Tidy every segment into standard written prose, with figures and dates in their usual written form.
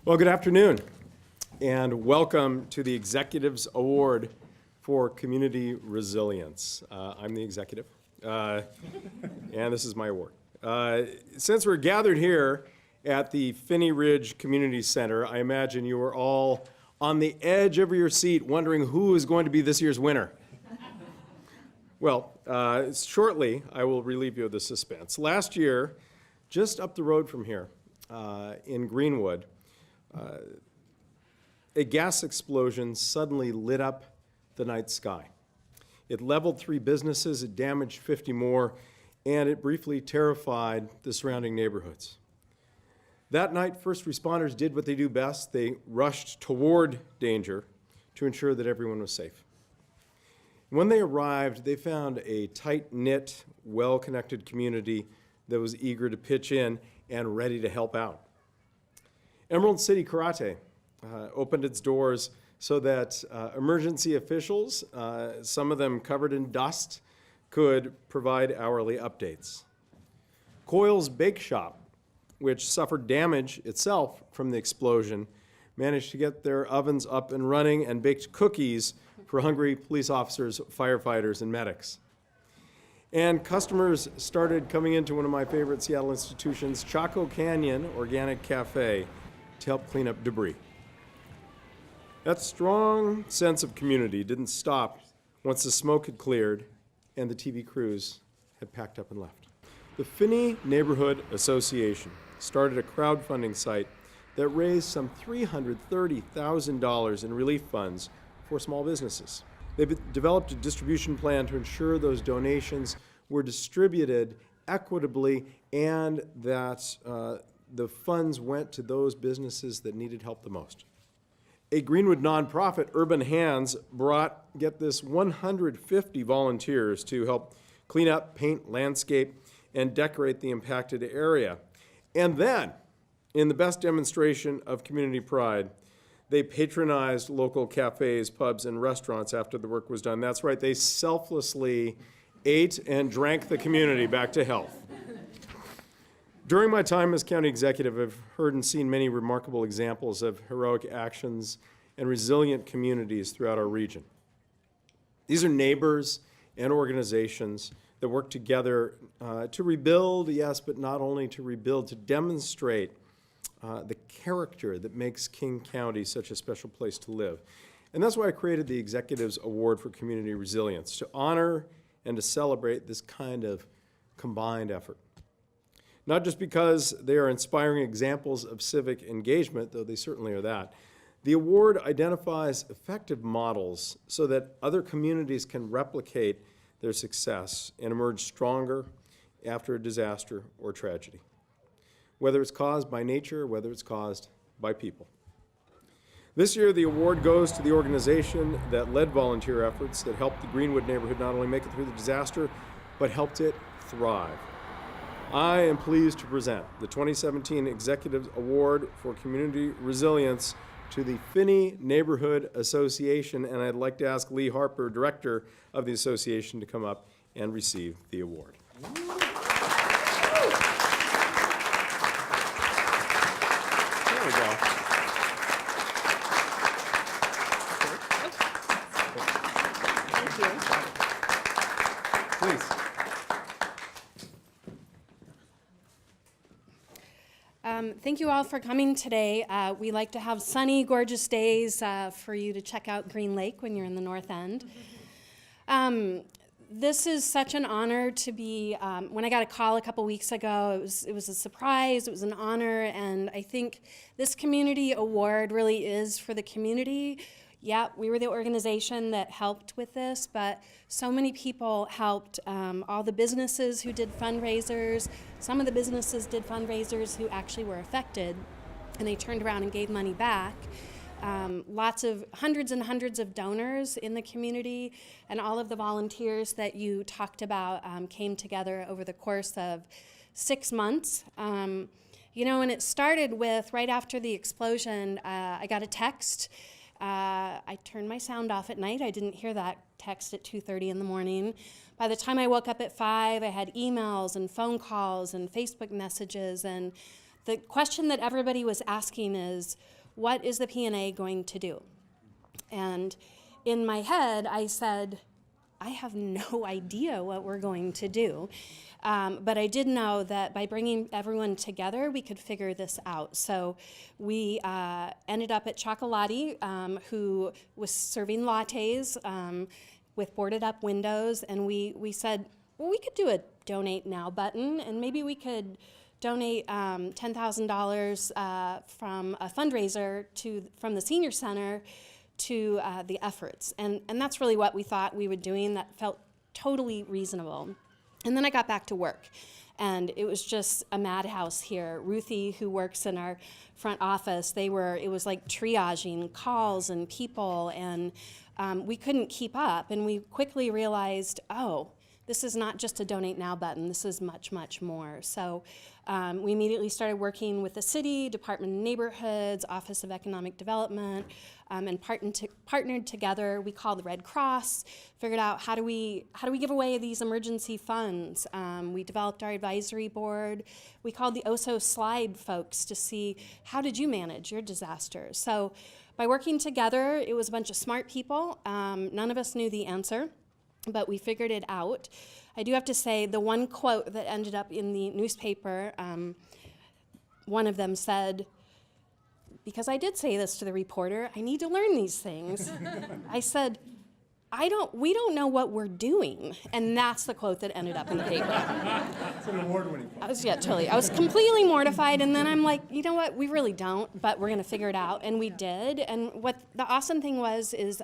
Well, good afternoon, and welcome to the Executives Award for Community Resilience. I'm the executive, and this is my award. Since we're gathered here at the Phinney Ridge Community Center, I imagine you are all on the edge of your seat wondering who is going to be this year's winner. Well, shortly I will relieve you of the suspense. Last year, just up the road from here, in Greenwood, a gas explosion suddenly lit up the night sky. It leveled 3 businesses, it damaged 50 more, and it briefly terrified the surrounding neighborhoods. That night, first responders did what they do best. They rushed toward danger to ensure that everyone was safe. When they arrived, they found a tight-knit, well-connected community that was eager to pitch in and ready to help out. Emerald City Karate opened its doors so that emergency officials, some of them covered in dust, could provide hourly updates. Kohl-Welles Bake Shop, which suffered damage itself from the explosion, managed to get their ovens up and running and baked cookies for hungry police officers, firefighters, and medics. And customers started coming into one of my favorite Seattle institutions, Chaco Canyon Organic Cafe, to help clean up debris. That strong sense of community didn't stop once the smoke had cleared and the TV crews had packed up and left. The Phinney Neighborhood Association started a crowdfunding site that raised some $330,000 in relief funds for small businesses. They've developed a distribution plan to ensure those donations were distributed equitably and that the funds went to those businesses that needed help the most. A Greenwood nonprofit, Urban Hands, brought, get this, 150 volunteers to help clean up, paint, landscape, and decorate the impacted area. And then, in the best demonstration of community pride, they patronized local cafes, pubs, and restaurants after the work was done. That's right, they selflessly ate and drank the community back to health. During my time as county executive, I've heard and seen many remarkable examples of heroic actions and resilient communities throughout our region. These are neighbors and organizations that work together to rebuild, yes, but not only to rebuild, to demonstrate the character that makes King County such a special place to live. And that's why I created the Executives Award for Community Resilience, to honor and to celebrate this kind of combined effort. Not just because they are inspiring examples of civic engagement, though they certainly are that. The award identifies effective models so that other communities can replicate their success and emerge stronger after a disaster or tragedy, whether it's caused by nature or whether it's caused by people. This year, the award goes to the organization that led volunteer efforts that helped the Greenwood neighborhood not only make it through the disaster, but helped it thrive. I am pleased to present the 2017 Executive Award for Community Resilience to the Phinney Neighborhood Association, and I'd like to ask Lee Harper, Director of the association, to come up and receive the award. There we go. Thank you. Please. Thank you all for coming today. We like to have sunny, gorgeous days for you to check out Green Lake when you're in the North End. This is such an honor to be, when I got a call a couple weeks ago, it was a surprise, it was an honor, and I think this community award really is for the community. Yeah, we were the organization that helped with this, but so many people helped. All the businesses who did fundraisers, some of the businesses did fundraisers who actually were affected, and they turned around and gave money back. Hundreds and hundreds of donors in the community, and all of the volunteers that you talked about came together over the course of 6 months. You know, and it started with, right after the explosion, I got a text. I turned my sound off at night. I didn't hear that text at 2:30 in the morning. By the time I woke up at 5, I had emails and phone calls and Facebook messages, and the question that everybody was asking is, what is the P&A going to do? And in my head, I said, I have no idea what we're going to do. But I did know that by bringing everyone together, we could figure this out. So we ended up at Chocolati, who was serving lattes with boarded up windows. And we said, well, we could do a donate now button, and maybe we could donate $10,000 from a fundraiser from the senior center to the efforts. And that's really what we thought we would doing. That felt totally reasonable. And then I got back to work, and it was just a madhouse here. Ruthie, who works in our front office, it was like triaging calls and people, and we couldn't keep up. And we quickly realized, oh, this is not just a donate now button, this is much, much more. So we immediately started working with the city, Department of Neighborhoods, Office of Economic Development, and partnered together. We called the Red Cross, figured out how do we give away these emergency funds. We developed our advisory board. We called the OSO Slide folks to see, how did you manage your disaster? So by working together, it was a bunch of smart people. None of us knew the answer, but we figured it out. I do have to say, the one quote that ended up in the newspaper, one of them said, because I did say this to the reporter, I need to learn these things. I said, we don't know what we're doing. And that's the quote that ended up in the paper. It's an award-winning quote. Totally. I was completely mortified, and then I'm like, you know what, we really don't, but we're gonna figure it out, and we did. And what the awesome thing is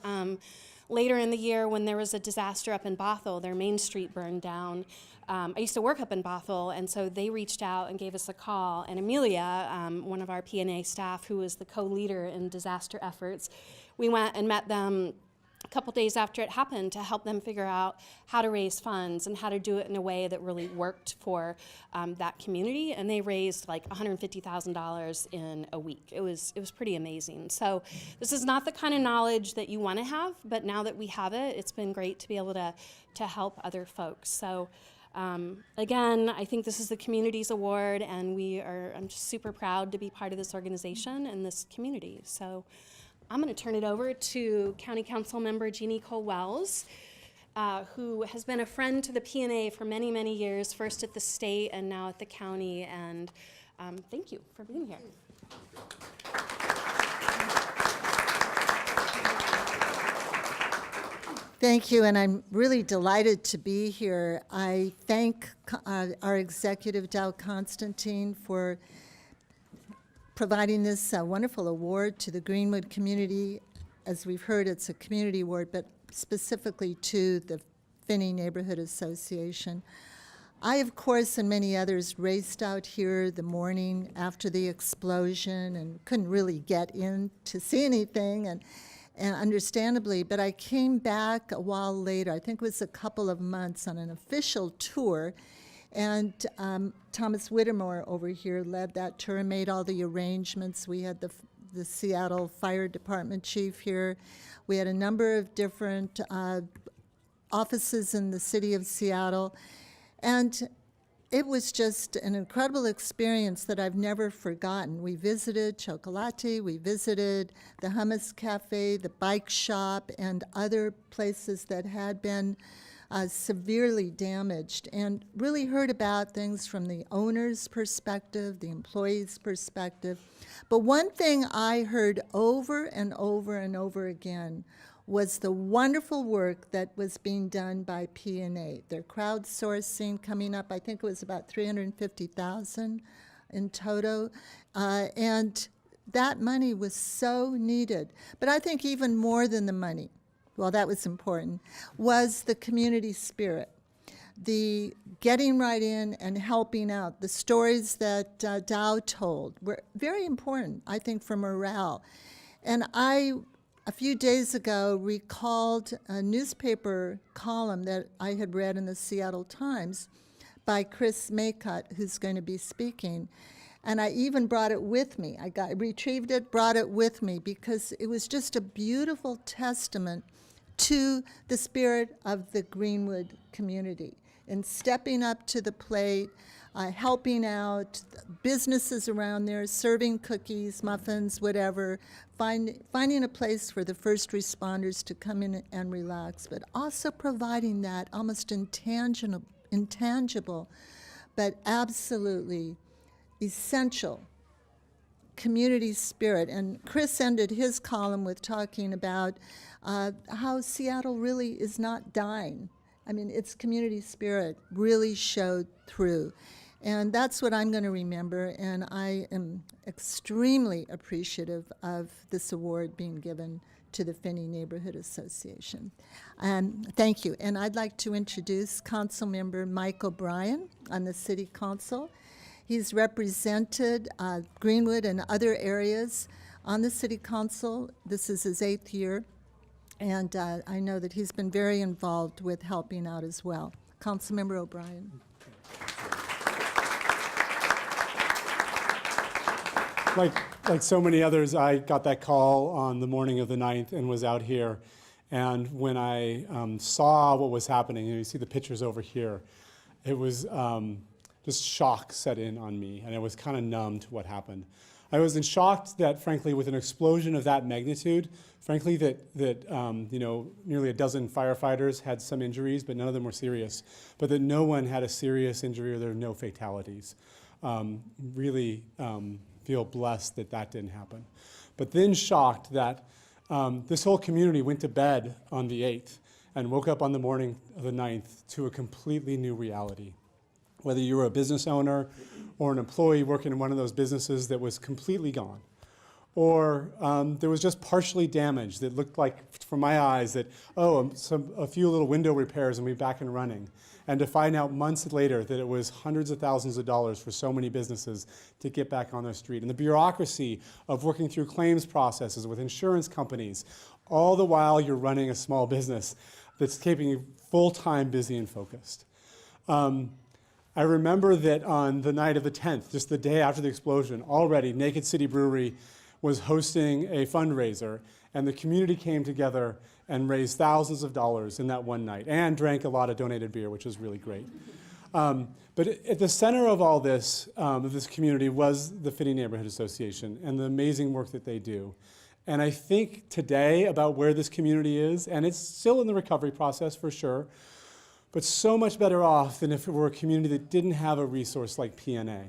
later in the year, when there was a disaster up in Bothell, their main street burned down. I used to work up in Bothell, and so they reached out and gave us a call. And Amelia, one of our P&A staff, who was the co-leader in disaster efforts, we went and met them a couple days after it happened to help them figure out how to raise funds and how to do it in a way that really worked for that community. And they raised like $150,000 in a week. It was pretty amazing. So this is not the kind of knowledge that you want to have, but now that we have it, it's been great to be able to help other folks. So again, I think this is the Communities Award, and I'm just super proud to be part of this organization and this community. So I'm going to turn it over to County Council Member Jeanne Kohl-Welles, who has been a friend to the P&A for many, many years, first at the state and now at the county. And thank you for being here. Thank you, and I'm really delighted to be here. I thank our executive, Constantine, for providing this wonderful award to the Greenwood community. As we've heard, it's a community award, but specifically to the Phinney Neighborhood Association. I, of course, and many others raced out here the morning after the explosion and couldn't really get in to see anything, and understandably, but I came back a while later, I think it was a couple of months, on an official tour. And Thomas Whittemore over here led that tour and made all the arrangements. We had the Seattle Fire Department chief here. We had a number of different offices in the city of Seattle. And it was just an incredible experience that I've never forgotten. We visited Chocolati, we visited the Hummus Cafe, the bike shop, and other places that had been severely damaged, and really heard about things from the owner's perspective, the employee's perspective. But one thing I heard over and over and over again was the wonderful work that was being done by P&A. Their crowdsourcing coming up, I think it was about $350,000 in total, and that money was so needed. But I think even more than the money, well, that was important, was the community spirit. The getting right in and helping out. The stories that Dow told were very important, I think, for morale. And a few days ago, recalled a newspaper column that I had read in the Seattle Times by Chris Makut, who's going to be speaking. And I even brought it with me. I retrieved it, brought it with me, because it was just a beautiful testament to the spirit of the Greenwood community. in stepping up to the plate, helping out businesses around there, serving cookies, muffins, whatever, finding a place for the first responders to come in and relax, but also providing that almost intangible but absolutely essential community spirit. And Chris ended his column with talking about how Seattle really is not dying. I mean, its community spirit really showed through. And that's what I'm going to remember, and I am extremely appreciative of this award being given to the Phinney Neighborhood Association. Thank you. And I'd like to introduce Council Member Mike O'Brien on the City Council. He's represented Greenwood and other areas on the City Council. This is his 8th year, and I know that he's been very involved with helping out as well. Councilmember O'Brien. Like so many others, I got that call on the morning of the 9th and was out here. And when I saw what was happening, and you see the pictures over here, it was just shock set in on me, and I was kind of numb to what happened. I was in shock that, frankly, with an explosion of that magnitude, frankly, that nearly a dozen firefighters had some injuries, but none of them were serious, but that no one had a serious injury or there were no fatalities. Really feel blessed that that didn't happen. But then shocked that this whole community went to bed on the 8th and woke up on the morning of the 9th to a completely new reality. Whether you were a business owner or an employee working in one of those businesses that was completely gone, or there was just partially damaged that looked like, from my eyes, that, a few little window repairs and we'll be back and running. And to find out months later that it was hundreds of thousands of dollars for so many businesses to get back on their street. And the bureaucracy of working through claims processes with insurance companies, all the while you're running a small business that's keeping you full-time busy and focused. I remember that on the night of the 10th, just the day after the explosion, already Naked City Brewery was hosting a fundraiser, and the community came together and raised thousands of dollars in that one night and drank a lot of donated beer, which was really great. But at the center of all this, this community, was the Phinney Neighborhood Association and the amazing work that they do. And I think today about where this community is, and it's still in the recovery process for sure, but so much better off than if it were a community that didn't have a resource like PNA.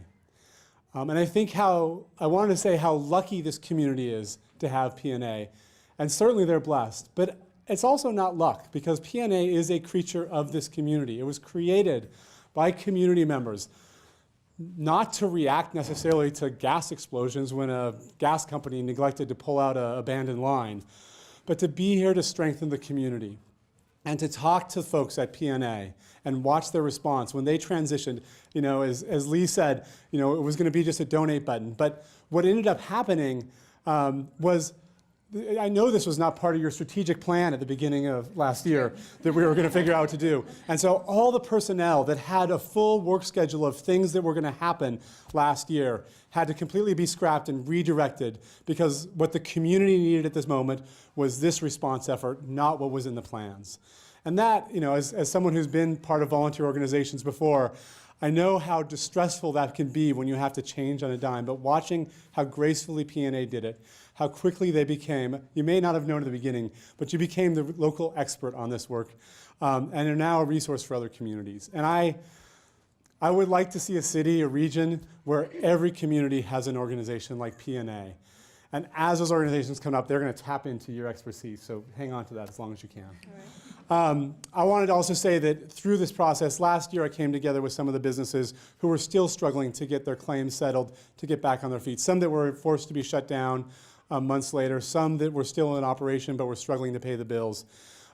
And I think I wanted to say how lucky this community is to have PNA. And certainly they're blessed, but it's also not luck, because PNA is a creature of this community. It was created by community members, not to react necessarily to gas explosions when a gas company neglected to pull out an abandoned line, but to be here to strengthen the community and to talk to folks at PNA and watch their response when they transitioned. As Lee said, it was going to be just a donate button. But what ended up happening was, I know this was not part of your strategic plan at the beginning of last year that we were going to figure out what to do. And so all the personnel that had a full work schedule of things that were going to happen last year had to completely be scrapped and redirected, because what the community needed at this moment was this response effort, not what was in the plans. And that, as someone who's been part of volunteer organizations before, I know how distressful that can be when you have to change on a dime. But watching how gracefully PNA did it, how quickly they became, you may not have known at the beginning, but you became the local expert on this work, and are now a resource for other communities. And I would like to see a city, a region, where every community has an organization like PNA. And as those organizations come up, they're going to tap into your expertise. So hang on to that as long as you can. All right. I wanted to also say that through this process, last year I came together with some of the businesses who were still struggling to get their claims settled, to get back on their feet. Some that were forced to be shut down months later, some that were still in operation but were struggling to pay the bills.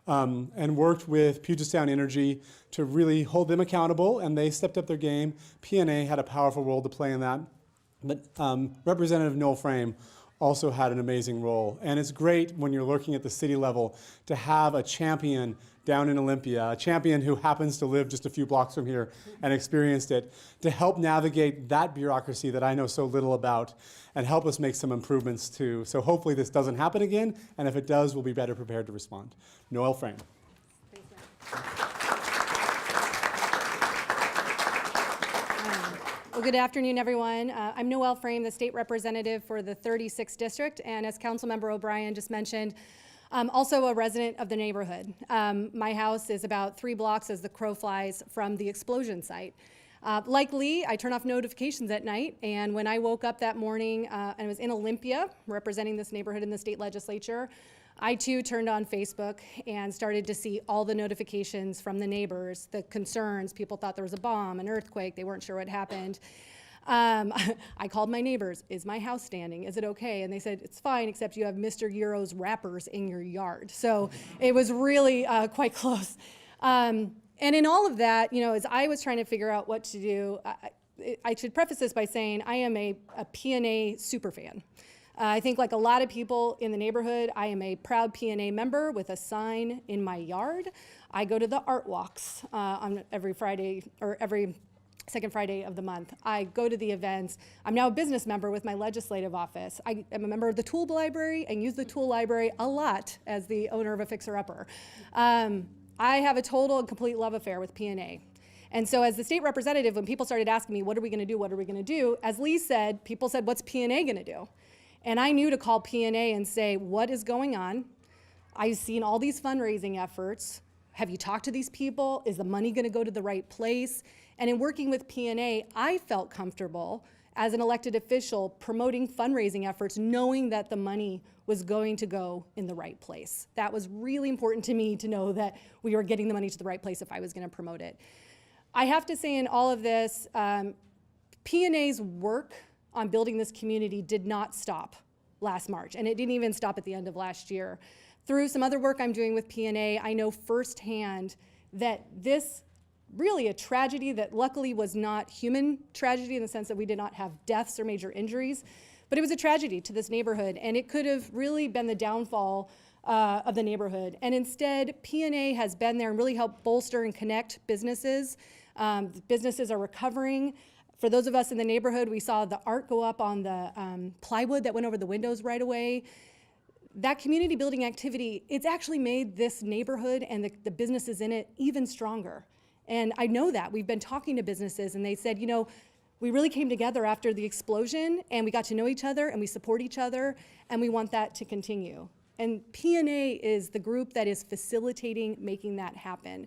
And worked with Puget Sound Energy to really hold them accountable, and they stepped up their game. PNA had a powerful role to play in that. But Representative Noel Frame also had an amazing role. And it's great when you're looking at the city level to have a champion down in Olympia, a champion who happens to live just a few blocks from here and experienced it, to help navigate that bureaucracy that I know so little about and help us make some improvements too. So hopefully this doesn't happen again, and if it does, we'll be better prepared to respond. Noel Frame. Well, good afternoon, everyone. I'm Noel, the state representative for the 36th district, and as Councilmember O'Brien just mentioned, I'm also a resident of the neighborhood. My house is about 3 blocks as the crow flies from the explosion site. Like Lee, I turn off notifications at night, and when I woke up that morning and I was in Olympia, representing this neighborhood in the state legislature, I too turned on Facebook and started to see all the notifications from the neighbors, the concerns. People thought there was a bomb, an earthquake, they weren't sure what happened. I called my neighbors, is my house standing? Is it okay? And they said, it's fine, except you have Mr. Euro's wrappers in your yard. So it was really quite close. And in all of that, you know, as I was trying to figure out what to do, I should preface this by saying I am a P&A superfan. I think like a lot of people in the neighborhood, I am a proud P&A member with a sign in my yard. I go to the art walks on every Friday or every second Friday of the month. I go to the events. I'm now a business member with my legislative office. I am a member of the tool library and use the tool library a lot as the owner of a fixer-upper. I have a total and complete love affair with P&A. And so as the state representative, when people started asking me, what are we gonna do, what are we gonna do? As Lee said, people said, what's P&A gonna do? And I knew to call P&A and say, what is going on? I've seen all these fundraising efforts. Have you talked to these people? Is the money gonna go to the right place? And in working with P&A, I felt comfortable as an elected official promoting fundraising efforts, knowing that the money was going to go in the right place. That was really important to me to know that we were getting the money to the right place if I was gonna promote it. I have to say in all of this, P&A's work on building this community did not stop last March, and it didn't even stop at the end of last year. Through some other work I'm doing with P&A, I know firsthand that this really a tragedy that luckily was not human tragedy in the sense that we did not have deaths or major injuries, but it was a tragedy to this neighborhood, and it could have really been the downfall of the neighborhood. And instead, P&A has been there and really helped bolster and connect businesses. Businesses are recovering. For those of us in the neighborhood, we saw the art go up on the plywood that went over the windows right away. That community building activity, it's actually made this neighborhood and the businesses in it even stronger. And I know that. We've been talking to businesses and they said, you know, we really came together after the explosion and we got to know each other and we support each other and we want that to continue. And P&A is the group that is facilitating making that happen.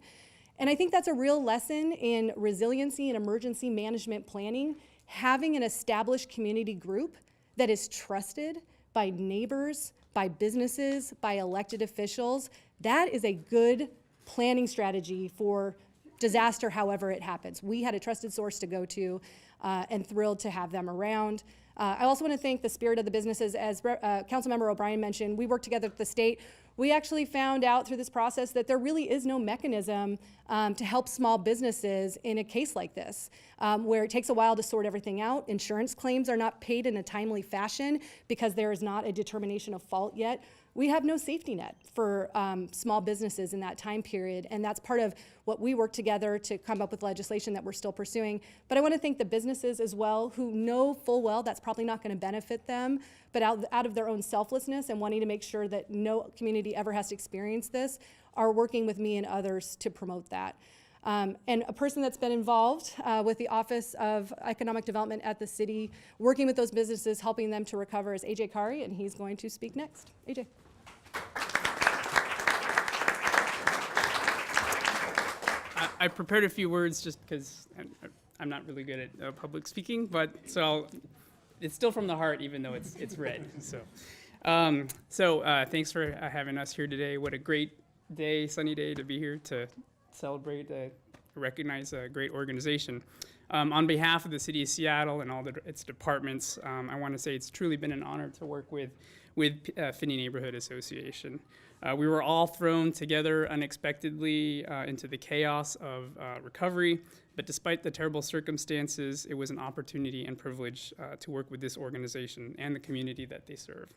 And I think that's a real lesson in resiliency and emergency management planning, having an established community group that is trusted by neighbors, by businesses, by elected officials. That is a good planning strategy for disaster, however it happens. We had a trusted source to go to and thrilled to have them around. I also want to thank the spirit of the businesses. As Councilmember O'Brien mentioned, we worked together at the state. We actually found out through this process that there really is no mechanism to help small businesses in a case like this, where it takes a while to sort everything out. Insurance claims are not paid in a timely fashion because there is not a determination of fault yet. We have no safety net for small businesses in that time period, and that's part of what we work together to come up with legislation that we're still pursuing. But I want to thank the businesses as well who know full well that's probably not going to benefit them, but out of their own selflessness and wanting to make sure that no community ever has to experience this, are working with me and others to promote that. And a person that's been involved with the Office of Economic Development at the city, working with those businesses, helping them to recover, is AJ Cari, and he's going to speak next. AJ. I prepared a few words just because I'm not really good at public speaking, but so it's still from the heart, even though it's read. So thanks for having us here today. What a great day, sunny day to be here to celebrate, recognize a great organization. On behalf of the City of Seattle and all its departments, I want to say it's truly been an honor to work with Phinney Neighborhood Association. We were all thrown together unexpectedly into the chaos of recovery, but despite the terrible circumstances, it was an opportunity and privilege to work with this organization and the community that they serve.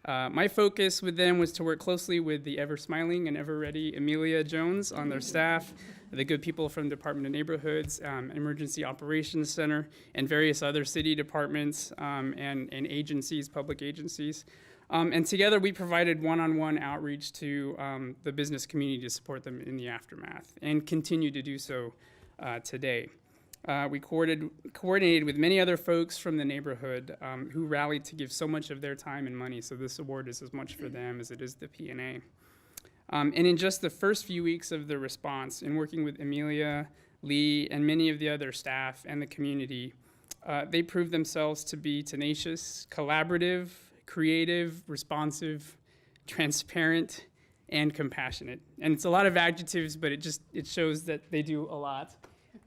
My focus with them was to work closely with the ever-smiling and ever-ready Amelia Jones on their staff, the good people from Department of Neighborhoods, Emergency Operations Center, and various other city departments and agencies, public agencies. And together we provided one-on-one outreach to the business community to support them in the aftermath and continue to do so today. We coordinated with many other folks from the neighborhood who rallied to give so much of their time and money. So this award is as much for them as it is the P&A. And in just the first few weeks of the response, in working with Amelia, Lee, and many of the other staff and the community, they proved themselves to be tenacious, collaborative, creative, responsive, transparent, and compassionate. And it's a lot of adjectives, but it shows that they do a lot.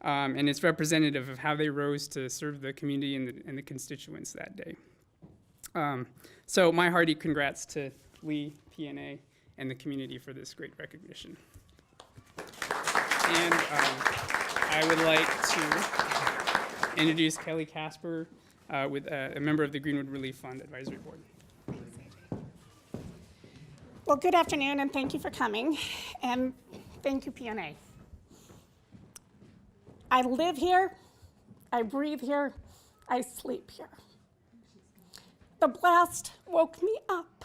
And it's representative of how they rose to serve the community and the constituents that day. So my hearty congrats to Lee, P&A, and the community for this great recognition. And I would like to introduce Kelly Casper with a member of the Greenwood Relief Fund Advisory Board. Well, good afternoon, and thank you for coming, and thank you, P&A. I live here, I breathe here, I sleep here. The blast woke me up.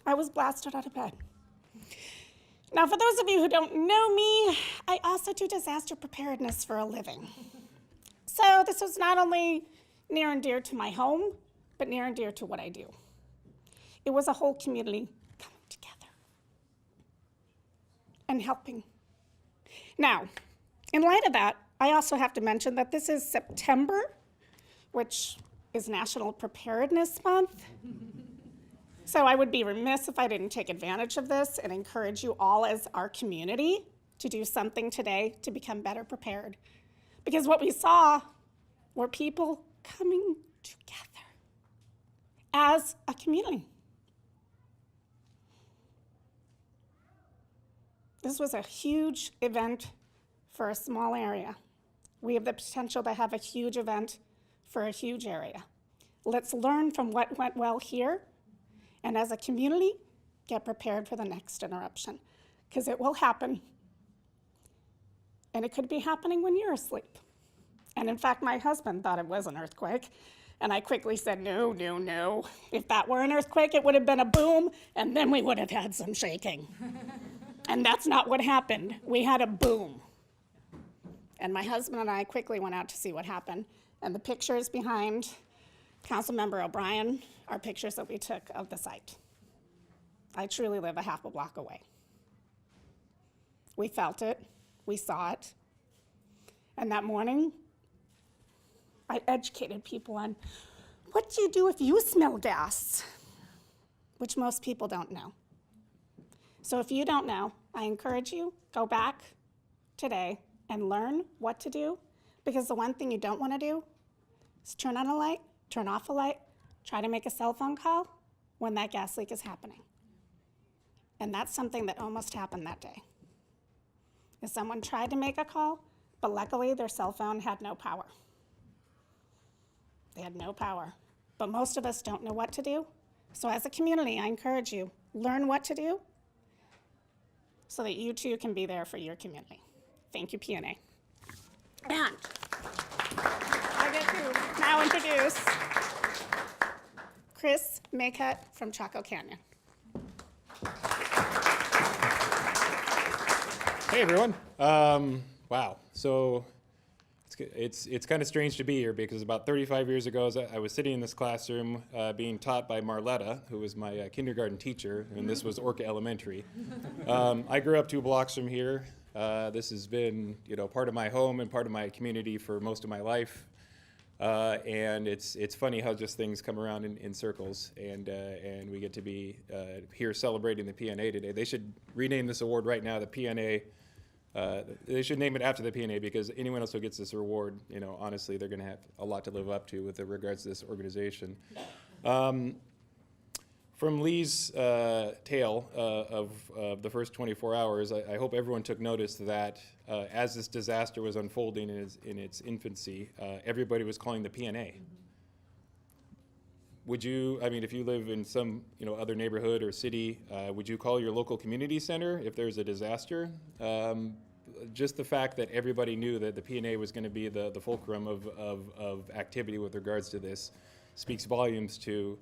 I was blasted out of bed. Now, for those of you who don't know me, I also do disaster preparedness for a living. So this was not only near and dear to my home, but near and dear to what I do. It was a whole community coming together and helping. Now, in light of that, I also have to mention that this is September, which is National Preparedness Month. So I would be remiss if I didn't take advantage of this and encourage you all as our community to do something today to become better prepared. Because what we saw were people coming together as a community. This was a huge event for a small area. We have the potential to have a huge event for a huge area. Let's learn from what went well here, and as a community, get prepared for the next interruption, because it will happen. And it could be happening when you're asleep. And in fact, my husband thought it was an earthquake, and I quickly said, no, no, no. If that were an earthquake, it would have been a boom, and then we would have had some shaking. And that's not what happened. We had a boom. And my husband and I quickly went out to see what happened. And the pictures behind Councilmember O'Brien are pictures that we took of the site. I truly live a half a block away. We felt it, we saw it. And that morning, I educated people on what do you do if you smell gas, which most people don't know. So if you don't know, I encourage you, go back today and learn what to do, because the one thing you don't want to do is turn on a light, turn off a light, try to make a cell phone call when that gas leak is happening. And that's something that almost happened that day. Is someone tried to make a call, but luckily their cell phone had no power. They had no power. But most of us don't know what to do. So as a community, I encourage you, learn what to do so that you too can be there for your community. Thank you, P&A. And I get to now introduce Chris Makut from Chaco Canyon. Hey everyone. Wow. So it's kind of strange to be here because about 35 years ago, I was sitting in this classroom being taught by Marletta, who was my kindergarten teacher, and this was Orca Elementary. I grew up 2 blocks from here. This has been, part of my home and part of my community for most of my life. And it's funny how just things come around in circles, and we get to be here celebrating the P&A today. They should rename this award right now the P&A. They should name it after the P&A, because anyone else who gets this award, honestly, they're going to have a lot to live up to with regards to this organization. From Lee's tale of the first 24 hours, I hope everyone took notice that as this disaster was unfolding in its infancy, everybody was calling the P&A. Would you, if you live in some other neighborhood or city, would you call your local community center if there's a disaster? Just the fact that everybody knew that the P&A was going to be the fulcrum of activity with regards to this speaks volumes to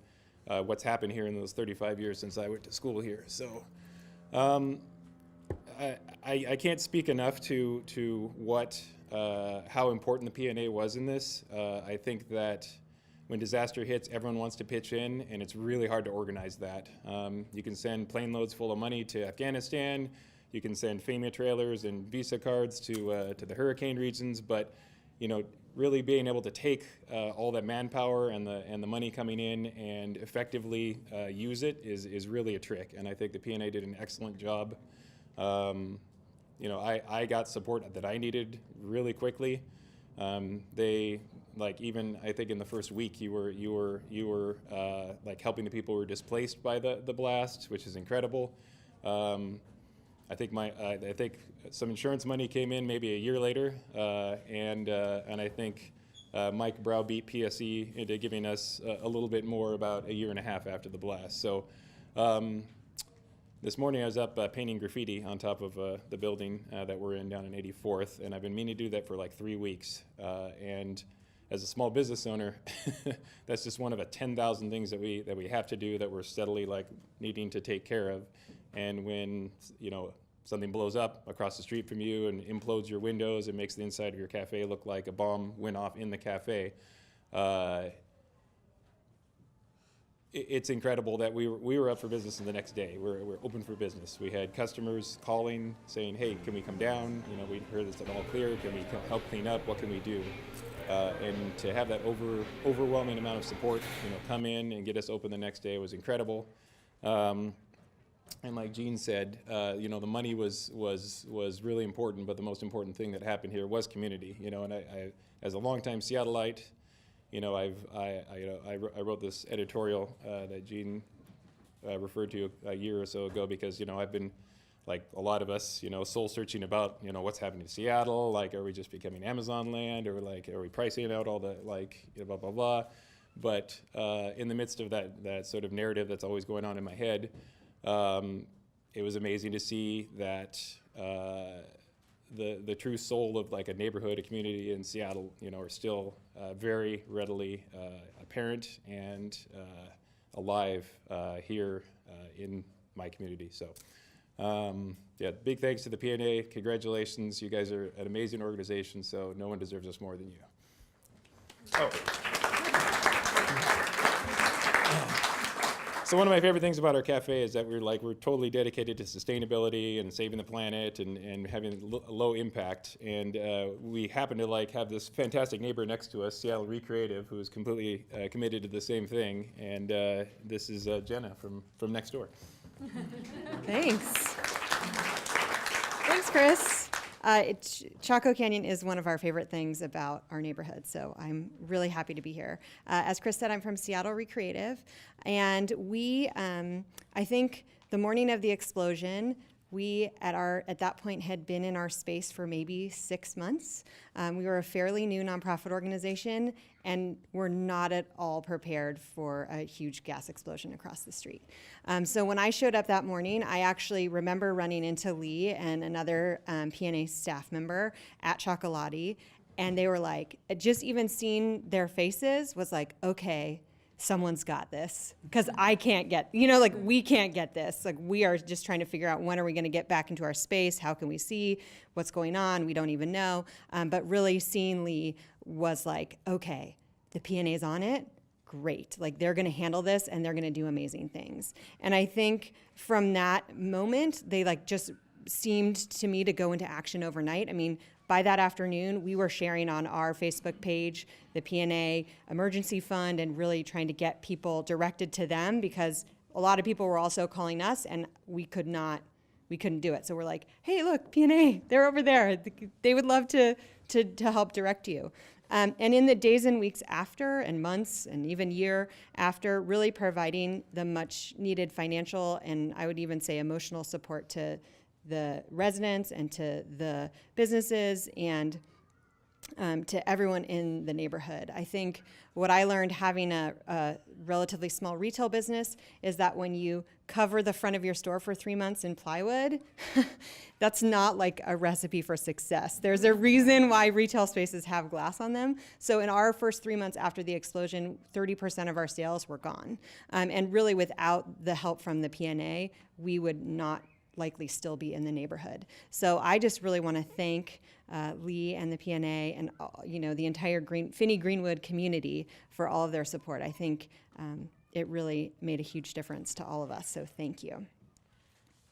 what's happened here in those 35 years since I went to school here. So I can't speak enough to what how important the P&A was in this. I think that when disaster hits, everyone wants to pitch in, and it's really hard to organize that. You can send plane loads full of money to Afghanistan. You can send FEMA trailers and Visa cards to the hurricane regions, but really being able to take all that manpower and the money coming in and effectively use it is really a trick. And I think the P&A did an excellent job. I got support that I needed really quickly. They even I think in the first week you were helping the people who were displaced by the blast, which is incredible. I think some insurance money came in maybe a year later, and I think Mike browbeat PSE into giving us a little bit more about a year and a half after the blast. So this morning I was up painting graffiti on top of the building that we're in down in 84th, and I've been meaning to do that for like 3 weeks. And as a small business owner, that's just one of 10,000 things that we have to do that we're steadily needing to take care of. And when something blows up across the street from you and implodes your windows and makes the inside of your cafe look like a bomb went off in the cafe, it's incredible that we were up for business the next day. We're open for business. We had customers calling saying, "Hey, can we come down? We heard it's all clear. Can we help clean up? What can we do?" And to have that overwhelming amount of support, come in and get us open the next day was incredible. And like Jeanne said, the money was really important, but the most important thing that happened here was community. And I as a longtime Seattleite, I wrote this editorial that Jeanne referred to a year or so ago because I've been, like a lot of us, soul searching about what's happening to Seattle. Are we just becoming Amazon land, or are we pricing out all the blah blah blah? But in the midst of that sort of narrative that's always going on in my head. It was amazing to see that the true soul of a neighborhood, a community in Seattle, are still very readily apparent and alive here in my community. So, big thanks to the P&A. Congratulations, you guys are an amazing organization. So no one deserves us more than you. Oh. So one of my favorite things about our cafe is that we're totally dedicated to sustainability and saving the planet and having low impact. And we happen to have this fantastic neighbor next to us, Seattle Recreative, who is completely committed to the same thing. And this is Jenna from next door. Thanks. Thanks, Chris. Chaco Canyon is one of our favorite things about our neighborhood, so I'm really happy to be here. As Chris said, I'm from Seattle Recreative, and we, I think the morning of the explosion, we at that point had been in our space for maybe 6 months. We were a fairly new nonprofit organization, and we're not at all prepared for a huge gas explosion across the street. So when I showed up that morning, I actually remember running into Lee and another P&A staff member at Chocolati, and they were like, just even seeing their faces was like, okay, someone's got this, because I can't get, we can't get this. We are just trying to figure out when are we going to get back into our space? How can we see what's going on? We don't even know. But really seeing Lee was like, okay, the P&A's on it. Great. They're going to handle this and they're going to do amazing things. And I think from that moment, they just seemed to me to go into action overnight. I mean, by that afternoon, we were sharing on our Facebook page the P&A emergency fund and really trying to get people directed to them, because a lot of people were also calling us and we couldn't do it. So we're like, hey, look, P&A, they're over there. They would love to help direct you. And in the days and weeks after, and months, and even year after, really providing the much needed financial and I would even say emotional support to the residents and to the businesses and to everyone in the neighborhood. I think what I learned having a relatively small retail business is that when you cover the front of your store for 3 months in plywood, that's not a recipe for success. There's a reason why retail spaces have glass on them. So in our first 3 months after the explosion, 30% of our sales were gone. And really without the help from the P&A, we would not likely still be in the neighborhood. So I just really want to thank Lee and the PNA and the entire Phinney Greenwood community for all of their support. I think it really made a huge difference to all of us. So thank you.